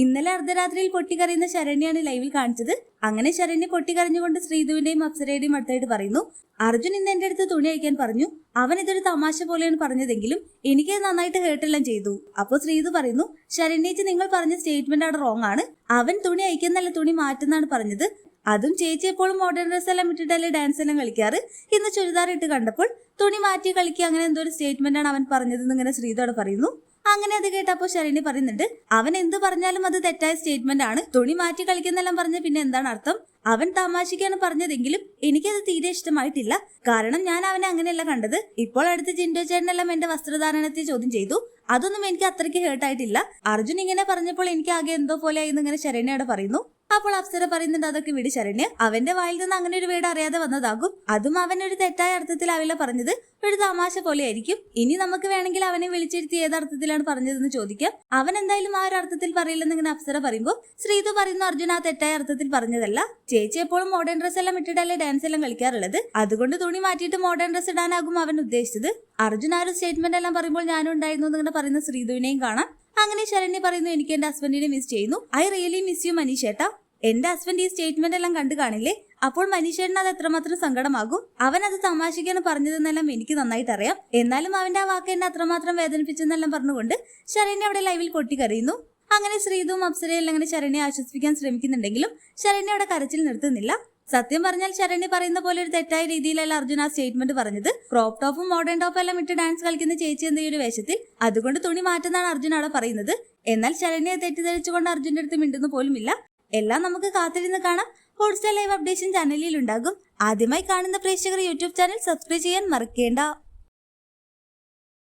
ഇന്നലെ അർദ്ധരാത്രിയിൽ പൊട്ടിക്കറിയുന്ന ശരണ്യാണ് ലൈവിൽ കാണിച്ചത്. അങ്ങനെ ശരണ്യ പൊട്ടിക്കറിഞ്ഞുകൊണ്ട് ശ്രീധുവിന്റെയും അപ്സരയുടെയും അടുത്തായിട്ട് പറയുന്നു, അർജുൻ ഇന്ന് എന്റെ അടുത്ത് തുണി അയക്കാൻ പറഞ്ഞു. അവൻ ഇതൊരു തമാശ പോലെയാണ് പറഞ്ഞതെങ്കിലും എനിക്ക് നന്നായിട്ട് ഹേർട്ടെല്ലാം ചെയ്തു. അപ്പൊ ശ്രീധു പറയുന്നു, ശരണ്യേച്ചി നിങ്ങൾ പറഞ്ഞ സ്റ്റേറ്റ്മെന്റ് അവിടെ റോങ് ആണ്. അവൻ തുണി അയക്കുന്നല്ല തുണി മാറ്റുന്നാണ് പറഞ്ഞത്. അതും ചേച്ചി എപ്പോഴും മോഡേൺ ഡ്രസ് എല്ലാം ഇട്ടിട്ടല്ലേ ഡാൻസ് എല്ലാം കളിക്കാറ്. ഇന്ന് ചുരിദാർ ഇട്ട് കണ്ടപ്പോൾ തുണി മാറ്റി കളിക്കുക അങ്ങനെ എന്തോ ഒരു സ്റ്റേറ്റ്മെന്റ് ആണ് അവൻ പറഞ്ഞതെന്ന് ഇങ്ങനെ ശ്രീധോടെ പറയുന്നു. അങ്ങനെ അത് കേട്ടപ്പോ ശരണ്യ പറയുന്നുണ്ട്, അവൻ എന്ത് പറഞ്ഞാലും അത് തെറ്റായ സ്റ്റേറ്റ്മെന്റ് ആണ്. തുണി മാറ്റി കളിക്കുന്നെല്ലാം പറഞ്ഞ പിന്നെ എന്താണ് അർത്ഥം? അവൻ തമാശയ്ക്കാണ് പറഞ്ഞതെങ്കിലും എനിക്കത് തീരെ ഇഷ്ടമായിട്ടില്ല. കാരണം ഞാൻ അവനെ അങ്ങനെയല്ല കണ്ടത്. ഇപ്പോൾ അടുത്ത് ജിൻഡോ ചേട്ടനെല്ലാം എന്റെ വസ്ത്രധാരണത്തെ ചോദ്യം ചെയ്തു. അതൊന്നും എനിക്ക് അത്രയ്ക്ക് ഹേർട്ടായിട്ടില്ല. അർജുൻ ഇങ്ങനെ പറഞ്ഞപ്പോൾ എനിക്ക് ആകെ എന്തോ പോലെ ആയി ഇങ്ങനെ ശരണ്യയോട് പറയുന്നു. അപ്പോൾ അപ്സര പറയുന്നുണ്ട്, അതൊക്കെ വിട് ശരണ്യ, അവന്റെ വായിൽ നിന്ന് അങ്ങനെ ഒരു വീട് അറിയാതെ വന്നതാകും. അതും അവൻ ഒരു തെറ്റായ അർത്ഥത്തിലാവില്ല പറഞ്ഞത്, ഒരു തമാശ പോലെ ആയിരിക്കും. ഇനി നമുക്ക് വേണമെങ്കിൽ അവനെ വിളിച്ചിരുത്തി ഏതർത്ഥത്തിലാണ് പറഞ്ഞതെന്ന് ചോദിക്കാം. അവൻ എന്തായാലും ആ ഒരു അർത്ഥത്തിൽ പറയില്ലെന്ന് ഇങ്ങനെ അപ്സര പറയുമ്പോൾ ശ്രീധു പറയുന്നു, അർജുൻ ആ തെറ്റായ അർത്ഥത്തിൽ പറഞ്ഞതല്ല. ചേച്ചി എപ്പോഴും മോഡേൺ ഡ്രസ് എല്ലാം ഇട്ടിട്ടല്ലേ ഡാൻസ് എല്ലാം കളിക്കാറുള്ളത്. അതുകൊണ്ട് തുണി മാറ്റിയിട്ട് മോഡേൺ ഡ്രസ് ഇടാനാകും അവൻ ഉദ്ദേശിച്ചത്. അർജുൻ ആ ഒരു സ്റ്റേറ്റ്മെന്റ് എല്ലാം പറയുമ്പോൾ ഞാനും ഉണ്ടായിരുന്നു എന്നിങ്ങനെ പറയുന്ന ശ്രീധുവിനെയും കാണാം. അങ്ങനെ ശരണ്യ പറയുന്നു, എനിക്ക് എന്റെ ഹസ്ബൻഡിനെ മിസ് ചെയ്യുന്നു. ഐ റിയലി മിസ് യു മനീഷേട്ടാ. എന്റെ ഹസ്ബൻഡ് ഈ സ്റ്റേറ്റ്മെന്റ് എല്ലാം കണ്ടു കാണില്ലേ? അപ്പോൾ മനീഷേട്ടന് അത് എത്രമാത്രം സങ്കടമാകും. അവൻ അത് തമാശയ്ക്കാണ് പറഞ്ഞതെന്നെല്ലാം എനിക്ക് നന്നായിട്ട് അറിയാം. എന്നാലും അവന്റെ ആ വാക്ക് എന്നെ അത്രമാത്രം വേദനിപ്പിച്ചെന്നെല്ലാം പറഞ്ഞുകൊണ്ട് ശരണ്യ അവിടെ ലൈവിൽ പൊട്ടിക്കറിയുന്നു. അങ്ങനെ ശ്രീധുവും അപ്സരയെല്ലാം അങ്ങനെ ശരണ്യെ ആശ്വസിപ്പിക്കാൻ ശ്രമിക്കുന്നുണ്ടെങ്കിലും ശരണ്യ അവിടെ കരച്ചിൽ നിർത്തുന്നില്ല. സത്യം പറഞ്ഞാൽ ശരണ്യ പറയുന്ന പോലെ ഒരു തെറ്റായ രീതിയിലല്ല അർജുൻ ആ സ്റ്റേറ്റ്മെന്റ് പറഞ്ഞത്. ക്രോപ്പ് ടോപ്പും മോഡേൺ ടോപ്പും എല്ലാം ഇട്ട് ഡാൻസ് കളിക്കുന്ന ചേച്ചി എന്ന ഒരു വേഷത്തിൽ, അതുകൊണ്ട് തുണി മാറ്റുന്നതാണ് അർജുൻ അവിടെ പറയുന്നത്. എന്നാൽ ശരണ്യെ തെറ്റിദ്ധരിച്ചുകൊണ്ട് അർജുന്റെ അടുത്ത് മിണ്ടുന്നു പോലുമില്ല. എല്ലാം നമുക്ക് കാത്തിരുന്ന് കാണാം. ഹോട്ട്സ്റ്റാർ ലൈവ് അപ്ഡേഷൻ ചാനലിൽ ഉണ്ടാകും. ആദ്യമായി കാണുന്ന പ്രേക്ഷകർ യൂട്യൂബ് ചാനൽ സബ്സ്ക്രൈബ് ചെയ്യാൻ മറക്കേണ്ട.